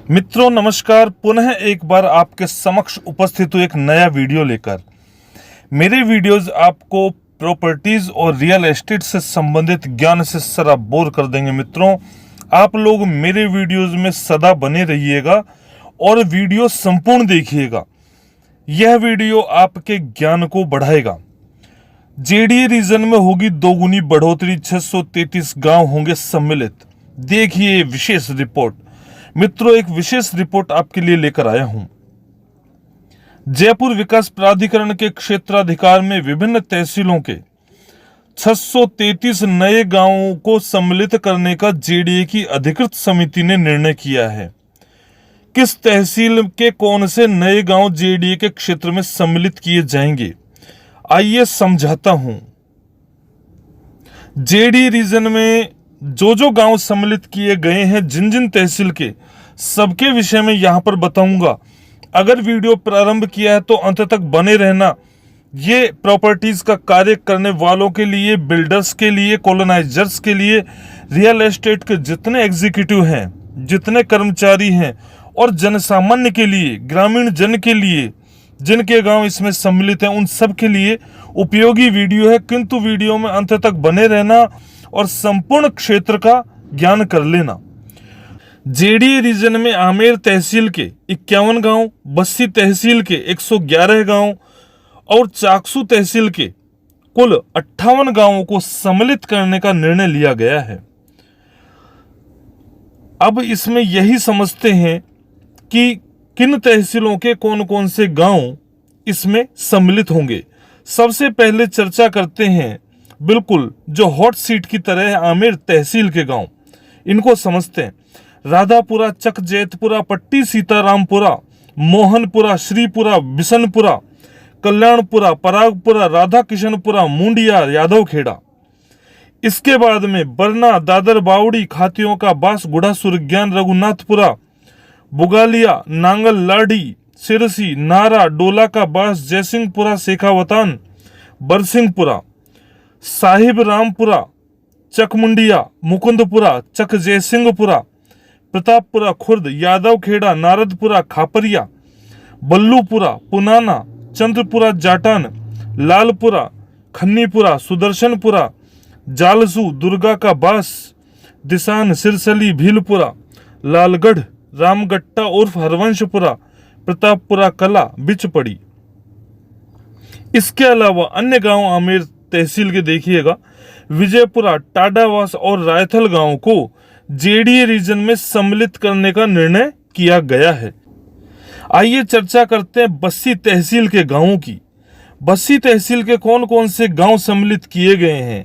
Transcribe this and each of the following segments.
मित्रों नमस्कार। पुनः एक बार आपके समक्ष उपस्थित हूँ एक नया वीडियो लेकर। मेरे वीडियोस आपको प्रॉपर्टीज और रियल एस्टेट से संबंधित ज्ञान से सराबोर कर देंगे। मित्रों, आप लोग मेरे वीडियोस में सदा बने रहिएगा और वीडियो संपूर्ण देखिएगा। यह वीडियो आपके ज्ञान को बढ़ाएगा। जेडीए रीजन में होगी दोगुनी बढ़ोतरी, 633 गांव होंगे सम्मिलित। देखिए विशेष रिपोर्ट। मित्रों, एक विशेष रिपोर्ट आपके लिए लेकर आया हूं। जयपुर विकास प्राधिकरण के क्षेत्राधिकार में विभिन्न तहसीलों के 633 नए गांवों को सम्मिलित करने का जेडीए की अधिकृत समिति ने निर्णय किया है। किस तहसील के कौन से नए गांव जेडीए के क्षेत्र में सम्मिलित किए जाएंगे, आइए समझाता हूं। जेडीए रीजन में जो गांव सम्मिलित किए गए हैं, जिन जिन तहसील के, सबके विषय में यहां पर बताऊंगा। अगर वीडियो प्रारंभ किया है तो अंत तक बने रहना। ये प्रॉपर्टीज का कार्य करने वालों के लिए, बिल्डर्स के लिए, कॉलोनाइजर्स के लिए, रियल एस्टेट के जितने एग्जीक्यूटिव हैं, जितने कर्मचारी हैं और जनसामान्य के लिए, ग्रामीण जन के लिए, जिनके गांव इसमें सम्मिलित हैं, उन सब के लिए उपयोगी वीडियो है। किंतु वीडियो में अंत तक बने रहना और संपूर्ण क्षेत्र का ज्ञान कर लेना। जेडीए रीजन में आमेर तहसील के 51 गांव, बस्सी तहसील के 111 गांव और चाकसू तहसील के कुल 58 गांवों को सम्मिलित करने का निर्णय लिया गया है। अब इसमें यही समझते हैं कि किन तहसीलों के कौन कौन से गांव इसमें सम्मिलित होंगे। सबसे पहले चर्चा करते हैं बिल्कुल जो हॉट सीट की तरह है, आमेर तहसील के गांव। इनको समझते हैं। राधापुरा, चक जैतपुरा, पट्टी सीतारामपुरा, मोहनपुरा, श्रीपुरा, बिशनपुरा, कल्याणपुरा, परागपुरा, राधा किशनपुरा, मुंडिया, यादवखेड़ा। इसके बाद में बरना, दादर बावड़ी, खातियों का बास, गुढ़ा सुरज्ञान, रघुनाथपुरा, बुगालिया, नांगल लाडी, सिरसी, नारा, डोला का बास, जयसिंहपुरा, शेखावतान, बरसिंहपुरा, साहिब रामपुरा, चकमुंडिया, मुकुंदपुरा, चक जयसिंहपुरा, प्रतापपुरा, खुर्द, यादवखेड़ा, नारदपुरा, खापरिया, बल्लूपुरा, पुनाना, चंद्रपुरा, जाटान, लालपुरा, खन्नीपुरा, सुदर्शनपुरा, जालसू, दुर्गा का बास, दिसान, सिरसली, भीलपुरा, लालगढ़, रामगट्टा उर्फ हरवंशपुरा, प्रतापपुरा कला, बिचपड़ी। इसके अलावा अन्य गांव आमेर तहसील के देखिएगा, विजयपुरा, टाडावास और रायथल गांव को जेडीए रीजन में सम्मिलित करने का निर्णय किया गया है। आइए चर्चा करते हैं बस्सी तहसील के गांवों की। बस्सी तहसील के कौन कौन से गांव सम्मिलित किए गए हैं।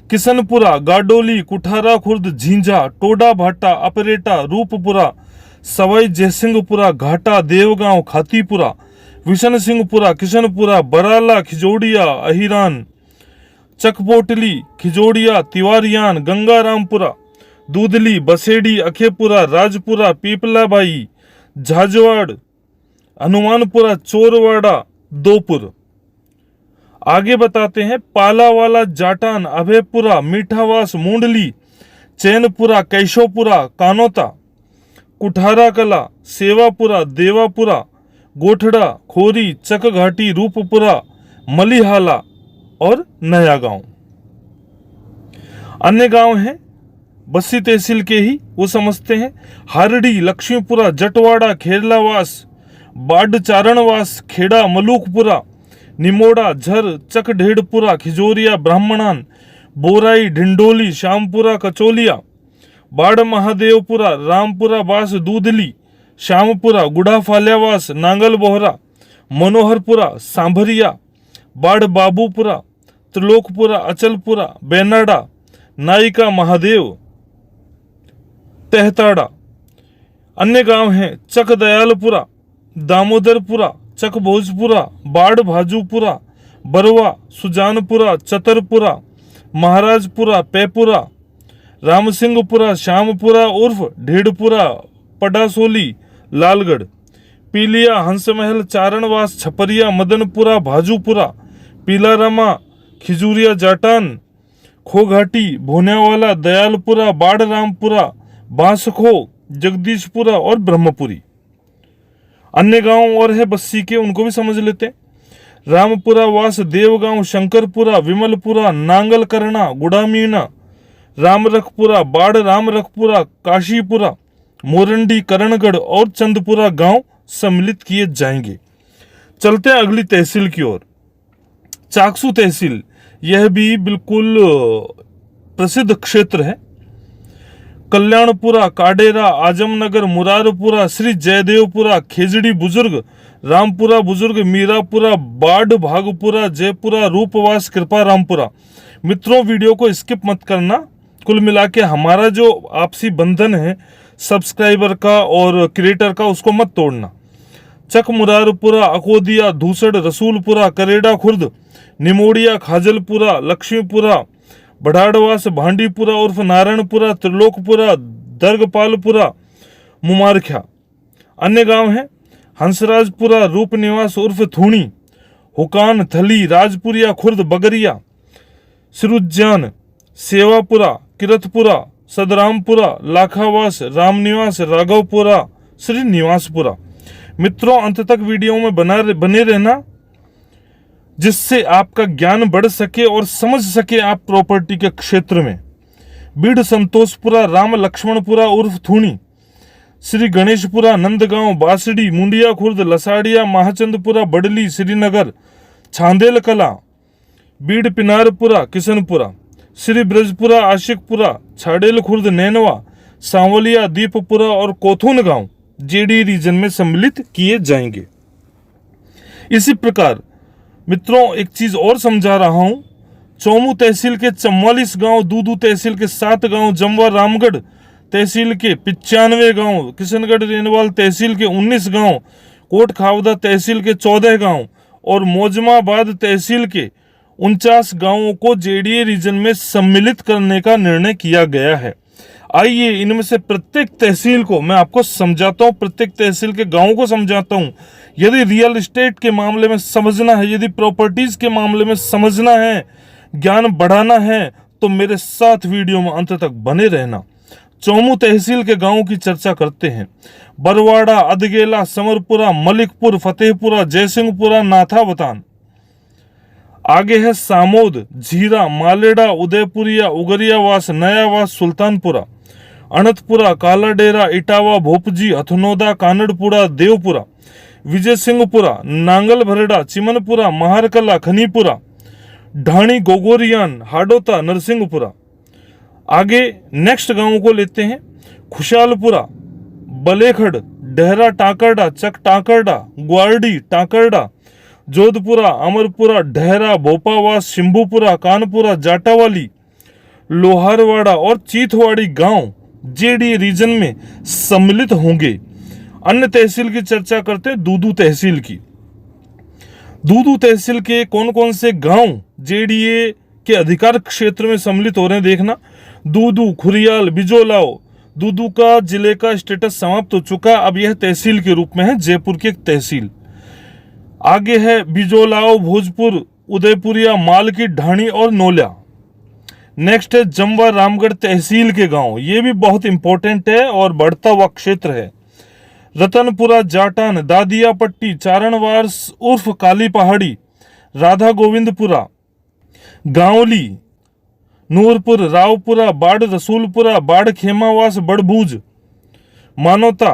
किशनपुरा, गाडोली, कुठारा खुर्द, झींझा, टोडा भाटा, अपरेटा, रूपपुरा, सवाई जयसिंहपुरा, घाटा, देवगांव, खातीपुरा, विशन सिंहपुरा, किशनपुरा, बराला, खिजोड़िया, अहिरान, चकपोटली, खिजोड़िया, तिवारियान, गंगारामपुरा, दूधली, बसेड़ी, अखेपुरा, राजपुरा, पीपलाबाई, झाजवाड़, हनुमानपुरा, चोरवाड़ा, दोपुर। आगे बताते हैं पालावाला, जाटान, अभयपुरा, मीठावास, मुंडली, चैनपुरा, कैशोपुरा, कानोता, कुठारा कला, सेवापुरा, देवापुरा, गोठड़ा, खोरी, चकघाटी, रूपपुरा, मलिहाला और नया गांव। अन्य गांव हैं बस्सी तहसील के ही, वो समझते हैं। हारडी, लक्ष्मीपुरा, जटवाड़ा, खेरलावास, बाड चारणवास, खेड़ा, मलूकपुरा, निमोड़ा, झर, चक ढेड़पुरा, खिजोरिया, ब्राह्मणान, बोराई, ढिंडोली, श्यामपुरा, कचोलिया, बाड़ महादेवपुरा, रामपुरा बास, दूधली, श्यामपुरा, गुढ़ा फाल्यावास, नांगल बोहरा, मनोहरपुरा, सांभरिया, बाढ़ बाबूपुरा, त्रिलोकपुरा, अचलपुरा, बेनाडा, नायिका महादेव, तहताड़ा। अन्य गांव हैं चक दयालपुरा, दामोदरपुरा, चक भोजपुरा, बाढ़ भाजूपुरा, बरवा, सुजानपुरा, चतरपुरा, महाराजपुरा, पैपुरा, रामसिंहपुरा, श्यामपुरा उर्फ ढेड़पुरा, पडासोली, लालगढ़, पीलिया, हंसमहल, चारणवास, छपरिया, मदनपुरा, भाजूपुरा, पीलारामा, खिजूरिया, जाटान, खोघाटी, भोनेवाला, दयालपुरा, बाढ़ रामपुरा, बांसखो, जगदीशपुरा और ब्रह्मपुरी। अन्य गांव और है बस्सी के, उनको भी समझ लेते हैं। रामपुरा, वास, देवगांव, शंकरपुरा, विमलपुरा, नांगल करना, गुड़ामीना, रामरखपुरा, बाड़ रामरखपुरा, काशीपुरा, मोरंडी, करणगढ़ और चंदपुरा गांव सम्मिलित किए जाएंगे। चलते हैं अगली तहसील की ओर। चाकसू तहसील, यह भी बिल्कुल प्रसिद्ध क्षेत्र है। कल्याणपुरा, काडेरा, आजमनगर, मुरारपुरा, श्री जयदेवपुरा, खेजड़ी बुजुर्ग, रामपुरा बुजुर्ग, मीरापुरा, बाढ़ भागपुरा, जयपुरा, रूपवास, कृपा रामपुरा। मित्रों, वीडियो को स्किप मत करना। कुल मिला के हमारा जो आपसी बंधन है सब्सक्राइबर का और क्रिएटर का, उसको मत तोड़ना। चक, मुरारपुरा, अकोदिया, धूसड़, रसूलपुरा, करेड़ा खुर्द, निमोड़िया, खाजलपुरा, लक्ष्मीपुरा, बढ़ाड़वास, भांडीपुरा उर्फ नारायणपुरा, त्रिलोकपुरा, दर्गपालपुरा, मुमारख्या। अन्य गांव हैं हंसराजपुरा, रूपनिवास उर्फ थूणी, हुकान, थली, राजपुरिया, खुर्द, बगरिया, सिरुज्जान, सेवापुरा, किरतपुरा, सदरामपुरा, लाखावास, रामनिवास, राघवपुरा, श्री निवासपुरा। मित्रों, अंत तक वीडियो में बने रहना, जिससे आपका ज्ञान बढ़ सके और समझ सके आप प्रॉपर्टी के क्षेत्र में। बीड़ संतोषपुरा, राम लक्ष्मणपुरा उर्फ थूणी, श्री गणेशपुरा, नंदगांव, बासड़ी, मुंडिया खुर्द, लसाड़िया, महाचंदपुरा, बडली, श्रीनगर, छांदेल कला, बीड़ पिनारपुरा, किशनपुरा, श्री ब्रजपुरा, आशिकपुरा, छाड़ेल खुर्द, नैनवा, सांवलिया, दीपपुरा और कोथून गांव जेडी रीजन में सम्मिलित किए जाएंगे। इसी प्रकार मित्रों, एक चीज और समझा रहा हूं। चौमू तहसील के 44 गांव, दूदू तहसील के 7 गांव, जमवा रामगढ़ तहसील के 95 गांव, किशनगढ़ रेनवाल तहसील के 19 गांव, कोट खावदा तहसील के 14 गांव और मौजमाबाद तहसील के 49 गांवों को जेडीए रीजन में सम्मिलित करने का निर्णय किया गया है। आइए इनमें से प्रत्येक तहसील को मैं आपको समझाता हूं, प्रत्येक तहसील के गांवों को समझाता हूं। यदि रियल एस्टेट के मामले में समझना है, यदि प्रॉपर्टीज के मामले में समझना है, ज्ञान बढ़ाना है, तो मेरे साथ वीडियो में अंत तक बने रहना। चौमू तहसील के गांवों की चर्चा करते हैं। बरवाड़ा, अदगेला, समरपुरा, मलिकपुर, फतेहपुरा, जयसिंहपुरा, नाथावतान। आगे है सामोद, झीरा, मालेडा, उदयपुरिया, उगरियावास, नयावास, सुल्तानपुरा, अनंतपुरा, कालाडेरा, इटावा, भोपजी, हथनोदा, कानड़पुरा, देवपुरा, विजय सिंहपुरा, नांगल भरड़ा, चिमनपुरा, महारकला, खनीपुरा, ढाणी, गोगोरियान, हाडोता, नरसिंहपुरा। आगे नेक्स्ट गांवों को लेते हैं। खुशालपुरा, बलेखड़, डेहरा टाकरडा, चक टाकरडा, ग्वारडी, टाकरडा, जोधपुरा, अमरपुरा, डेहरा, भोपावास, शिंभूपुरा, कानपुरा, जाटावाली, लोहारवाड़ा और चीथवाड़ी गांव जेडी रीजन में सम्मिलित होंगे। अन्य तहसील की चर्चा करते हैं, दूदू तहसील की। दूदू तहसील के कौन कौन से गांव जेडीए के अधिकार क्षेत्र में सम्मिलित हो रहे हैं देखना। दूदू, खुरियाल, बिजोलाओ। दूदू का जिले का स्टेटस समाप्त हो चुका, अब यह तहसील के रूप में है, जयपुर की एक तहसील। आगे है बिजोलाओ, भोजपुर, उदयपुरिया, मालकी, ढाणी और नोल्या। नेक्स्ट है जमवा रामगढ़ तहसील के गांव, ये भी बहुत इंपॉर्टेंट है और बढ़ता हुआ क्षेत्र है। रतनपुरा, जाटान, दादिया पट्टी, चारणवार उर्फ काली पहाड़ी, राधा गोविंदपुरा, गांवली, नूरपुर, रावपुरा, बाड़ रसूलपुरा, बाड़ खेमावास, बड़भूज, मानोता,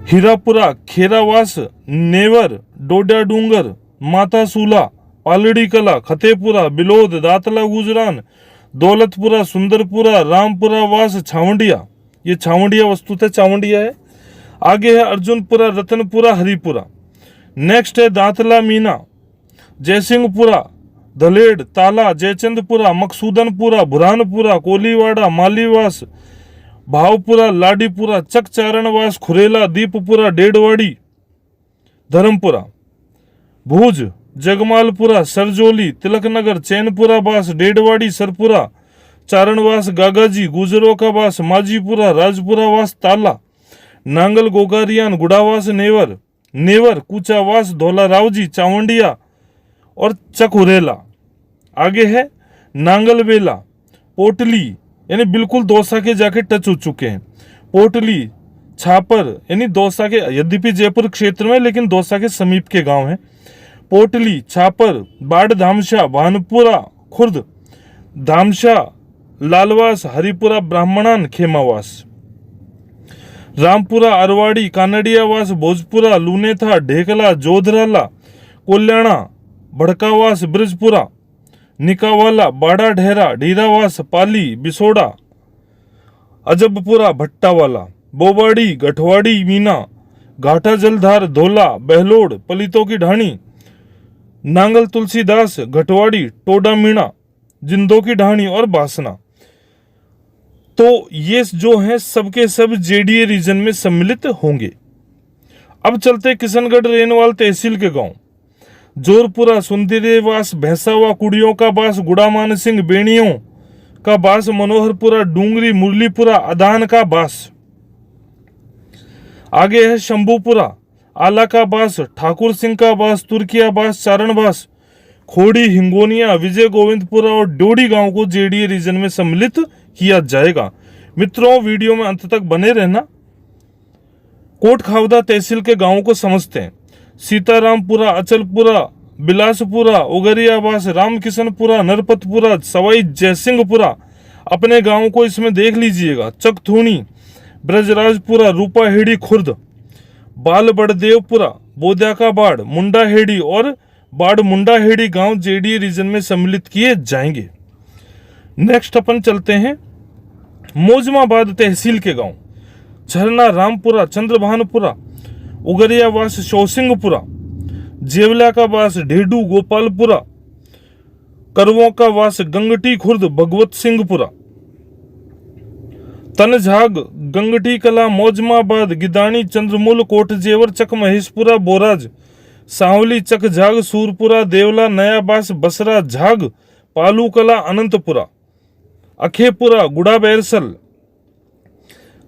हीरापुरा, खेरावास, नेवर, डोडा डूंगर, माता सूला, पालड़ी कला, खतेपुरा, बिलोद, दातला गुजरान, दौलतपुरा, सुंदरपुरा, रामपुरा वास, छावंडिया। ये छावंडिया वस्तुतः छावंडिया है। आगे है अर्जुनपुरा, रतनपुरा, हरिपुरा। नेक्स्ट है दातला मीना, जयसिंहपुरा, धलेड़, ताला, जयचंदपुरा, मकसूदनपुरा, बुरहानपुरा, कोलीवाड़ा, मालीवास, भावपुरा, लाडीपुरा, चक चारणवास, खुरेला, दीपपुरा, डेडवाड़ी, धर्मपुरा, भूज, जगमालपुरा, सरजोली, तिलकनगर, चैनपुरा बास, डेडवाड़ी, सरपुरा, चारणवास, गागाजी, गुजरों का वास, माजीपुरा, राजपुरा वास, ताला, नांगल, गोगारियान, गुड़ावास, नेवर, नेवर, कूचावास, धौला रावजी, चावंडिया और चकुरेला। आगे है नांगलवेला, पोटली, यानी बिल्कुल दौसा के जाके टच हो चुके हैं। पोटली, छापर यानी दौसा के, यद्यपि जयपुर क्षेत्र में लेकिन दौसा के समीप के गांव हैं। पोटली, छापर, बाड़ धामशा, भानपुरा खुर्द, धामशा, लालवास, हरिपुरा ब्राह्मणान, खेमावास, रामपुरा, अरवाड़ी, कानड़ियावास, भोजपुरा, लूनेथा, ढेकला, जोधराला, कोल्याणा, भड़कावास, ब्रजपुरा, निकावाला, बाड़ा ढेरा, ढीरावास, पाली, बिसोड़ा, अजबपुरा, भट्टावाला, बोबाड़ी, गठवाड़ी, मीना, घाटा जलधार, धोला, बहलोड़, पलितों की ढाणी, नांगल तुलसीदास, घटवाड़ी, टोडा मीणा, जिंदों की ढाणी और बासना। तो ये जो हैं सबके सब जेडीए रीजन में सम्मिलित होंगे। अब चलते किशनगढ़ रेनवाल तहसील के गांव। जोरपुरा, सुंदरीवास, भैंसावा, कुड़ियों का बास, गुड़ामान सिंह, बेणियों का बास, मनोहरपुरा, डूंगरी, मुरलीपुरा, अदान का बास। आगे है शंभूपुरा, आला का बास, ठाकुर सिंह का बास, तुर्किया बास, चारणबास, खोड़ी, हिंगोनिया, विजय गोविंदपुरा और डोडी गांव को जेडीए रीजन में सम्मिलित किया जाएगा। मित्रों, वीडियो में अंत तक बने रहना। कोटखावदा तहसील के गांवों को समझते हैं। सीतारामपुरा, अचलपुरा, बिलासपुरा, उगरियाबास, रामकिशनपुरा, नरपतपुरा, सवाई जयसिंहपुरा, अपने गांवों को इसमें देख लीजिएगा। चकथूनी, ब्रजराजपुरा, रूपाहेड़ी खुर्द, बाल बड़देवपुरा, बोद्या का बाड़, मुंडाहेड़ी और बाड़ मुंडाहेड़ी गांव जेडीए रीजन में सम्मिलित किए जाएंगे। नेक्स्ट अपन चलते हैं मोजमाबाद तहसील के गांव। झरना, रामपुरा, चंद्रभानपुरा, उगरियावास, शौसिंगपुरा, जेवला का वास, ढेडू, गोपालपुरा, करवों का वास, गंगटी खुर्द, भगवत सिंहपुरा, तनझाग, गंगटी कला, मौजमाबाद, गिदानी, चंद्रमूल, कोटजेवर, चक महेशपुरा, बोराज, सांवली, चक झाग, सूरपुरा, देवला, नयाबास, बसरा, झाग, पालू कला, अनंतपुरा, अखेपुरा, गुड़ा बैरसल,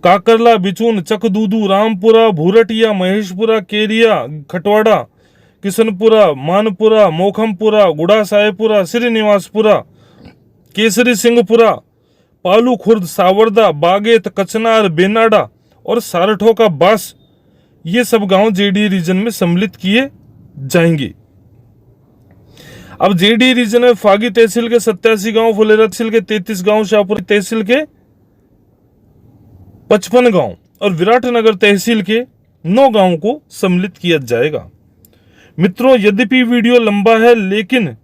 काकरला, बिचून, चकदूदू, रामपुरा, भूरटिया, महेशपुरा, केरिया, खटवाड़ा, किशनपुरा, मानपुरा, मोखमपुरा, गुड़ा साहेपुरा, श्रीनिवासपुरा, केसरी सिंहपुरा, पालू खुर्द, सावरदा, बागेत, कचनार, बेनाडा और सारठों का बास, ये सब गांव जेडीए रीजन में सम्मिलित किए जाएंगे। अब जेडीए रीजन में फागी तहसील के 87 गांव, फुलेरा तहसील के 33 गांव, शाहपुर तहसील के 55 गांव और विराटनगर तहसील के 9 गांव को सम्मिलित किया जाएगा। मित्रों, यद्यपि वीडियो लंबा है लेकिन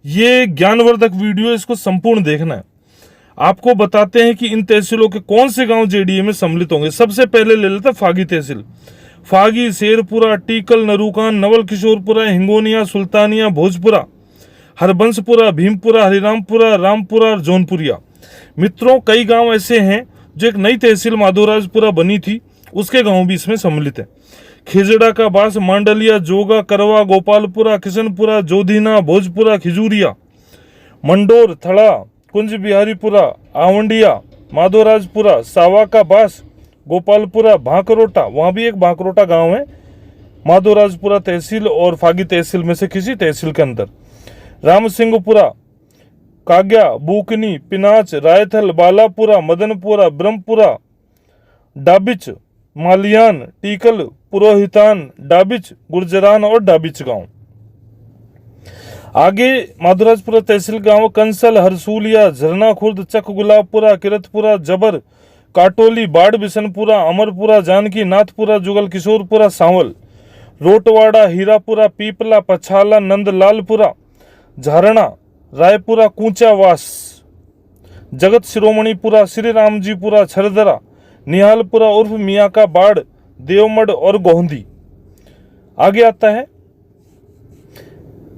ये ज्ञानवर्धक वीडियो, इसको संपूर्ण देखना है। आपको बताते हैं कि इन तहसीलों के कौन से गांव जेडीए में सम्मिलित होंगे। सबसे पहले ले लेते हैं फागी तहसील। फागी, शेरपुरा, टीकल, नरूकान, नवल किशोरपुरा, हिंगोनिया, सुल्तानिया, भोजपुरा, हरबंसपुरा, भीमपुरा, हरिरामपुरा, रामपुरा और जौनपुरिया। मित्रों, कई गांव ऐसे हैं जो एक नई तहसील माधोराजपुरा बनी थी, उसके गांव भी इसमें सम्मिलित है। खेजड़ा का बास, मांडलिया, जोगा, करवा, गोपालपुरा, किशनपुरा, जोधीना, भोजपुरा, खिजूरिया, मंडोर, थड़ा, कुंज बिहारीपुरा, आवंडिया, माधोराजपुरा, सावा का बास, गोपालपुरा, भांकरोटा, वहां भी एक भांकरोटा गांव है, माधोराजपुरा तहसील और फागी तहसील में से किसी तहसील के अंदर। रामसिंहपुरा, काग्या, बूकनी, पिनाच, रायथल, बालापुरा, मदनपुरा, ब्रह्मपुरा, डाबिच, मालियान, टीकल, पुरोहितान, डाबिच, गुर्जरान और डाबिच गांव। आगे माधोराजपुरा तहसील गांव कंसल, हरसूलिया, झरना खुर्द, चक गुलाबपुरा, किरतपुरा, जबर, काटोली, बाड़ बिशनपुरा, अमरपुरा, जानकी, नाथपुरा, जुगल किशोरपुरा, सांवल, रोटवाड़ा, हीरापुरा, पीपला, पछाला, नंदलालपुरा, झारणा, रायपुरा, कूचावास, जगत शिरोमणिपुरा, श्री रामजीपुरा, छरदरा, निहालपुरा उर्फ मियाँ का बाड़, देवमढ़ और गोहंदी। आगे आता है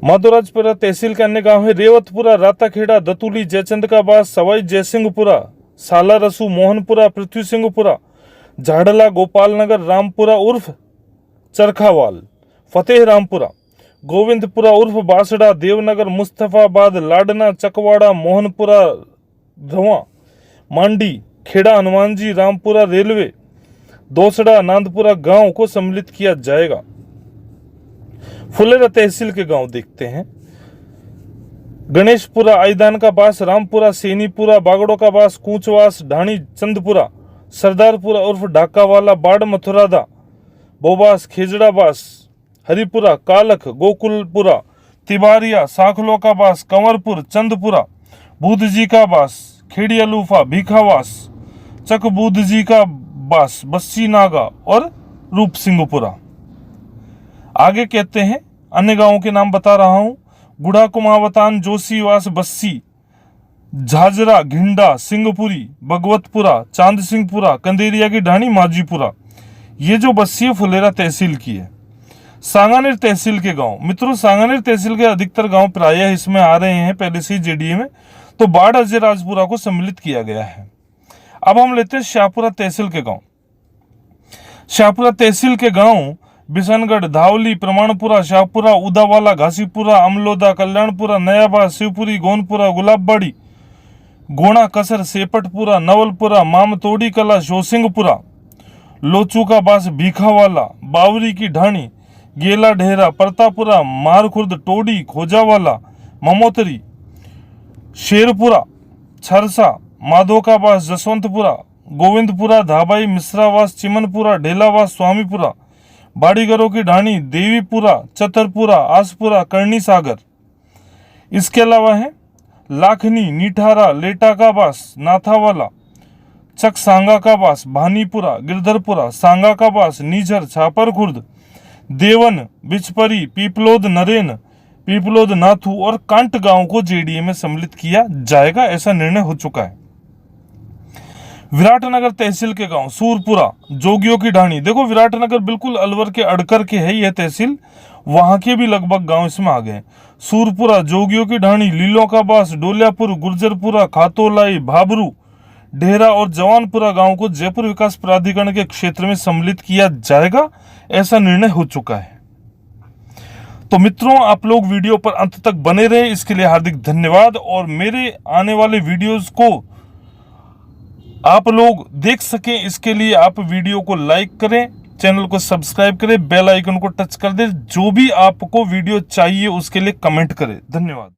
माधोराजपुरा तहसील के अन्य गांव है रेवतपुरा, राताखेड़ा, दतुली, जयचंद का बास, सवाई जयसिंहपुरा, साला रसू, मोहनपुरा, पृथ्वी सिंहपुरा, झाड़ला, गोपालनगर, रामपुरा उर्फ चरखावाल, फतेह रामपुरा, गोविंदपुरा उर्फ बासड़ा, देवनगर, मुस्तफाबाद, लाडना, चकवाड़ा, मोहनपुरा, धवा, मांडी, खेड़ा, हनुमानजी, रामपुरा, रेलवे, दोसड़ा, नांदपुरा गांव को सम्मिलित किया जाएगा। फुलेरा तहसील के गांव देखते हैं। गणेशपुरा, आईदान का बास, रामपुरा, सेनीपुरा, बागड़ो का बास, कूचवास, ढाणी, चंदपुरा, सरदारपुरा उर्फ ढाकावाला, बाड़, मथुरादा, बोबास, खेजड़ाबास, हरिपुरा, कालख, गोकुलपुरा, तिबारिया, साखलो का बास, कंवरपुर, चंदपुरा, बुद्ध जी का बास, खेड़ी अलूफा, भीखावास, चक बुद्ध जी का बास, बस्सी नागा और रूप सिंहपुरा। आगे कहते हैं अन्य गांवों के नाम बता रहा हूं। गुढ़ा, कुमावतान, जोशीवास, बस्सी, झाजरा, घिंडा, सिंहपुरी, भगवतपुरा, चांद सिंहपुरा, कंदेरिया की ढाणी, माजीपुरा। ये जो बस्सी है फुलेरा तहसील की है। सांगानेर तहसील के गांव, मित्रों सांगानेर तहसील के अधिकतर गांव प्रायः इसमें आ रहे हैं पहले से ही जेडीए में, तो बाढ़ अजयराजपुरा को सम्मिलित किया गया है। अब हम लेते हैं शाहपुरा तहसील के गांव। शाहपुरा तहसील के गांव बिशनगढ़, धावली, प्रमाणपुरा, शाहपुरा, उदावाला, घासीपुरा, अमलोदा, कल्याणपुरा, नयाबाद, शिवपुरी, गोनपुरा, गुलाबबाड़ी, गोणा, कसर, सेपटपुरा, नवलपुरा, मामतोड़ी कला, शोसिंगपुरा, लोचू का बास, भीखावाला, बावरी की ढाणी, गेला ढेरा, परतापुरा, मारखुर्द, टोडी, खोजावाला, ममोतरी, शेरपुरा, छरसा, माधो का बास, जसवंतपुरा, गोविंदपुरा, धाबाई, मिश्रावास, चिमनपुरा, ढेलावास, स्वामीपुरा, बाड़ीगरों की ढाणी, देवीपुरा, चतरपुरा, आसपुरा, करणी सागर। इसके अलावा है लाखनी, नीठारा, लेटा का बास, नाथावाला, चक सांगा का बास, भानीपुरा, गिरधरपुरा, सांगा का बास, नीझर, छापर खुर्द, देवन, बिचपरी, पीपलोद, नरेन, पीपलोद, नाथू और कांट गांव को जेडीए में सम्मिलित किया जाएगा, ऐसा निर्णय हो चुका है। विराटनगर तहसील के गांव, सूरपुरा, जोगियों की ढाणी। देखो विराटनगर बिल्कुल अलवर के अड़कर के है यह तहसील, वहां के भी लगभग गांव इसमें आ गए। सूरपुरा, जोगियों की ढाणी, लीलो का बास, डोलियापुर, गुर्जरपुरा, खातोलाई, भाबरू, ढेरा और जवानपुरा गांव को जयपुर विकास प्राधिकरण के क्षेत्र में सम्मिलित किया जाएगा, ऐसा निर्णय हो चुका है। तो मित्रों आप लोग वीडियो पर अंत तक बने रहे, इसके लिए हार्दिक धन्यवाद। और मेरे आने वाले वीडियोस को आप लोग देख सकें इसके लिए आप वीडियो को लाइक करें, चैनल को सब्सक्राइब करें, बेल आइकन को टच कर दें, जो भी आपको वीडियो चाहिए उसके लिए कमेंट करें। धन्यवाद।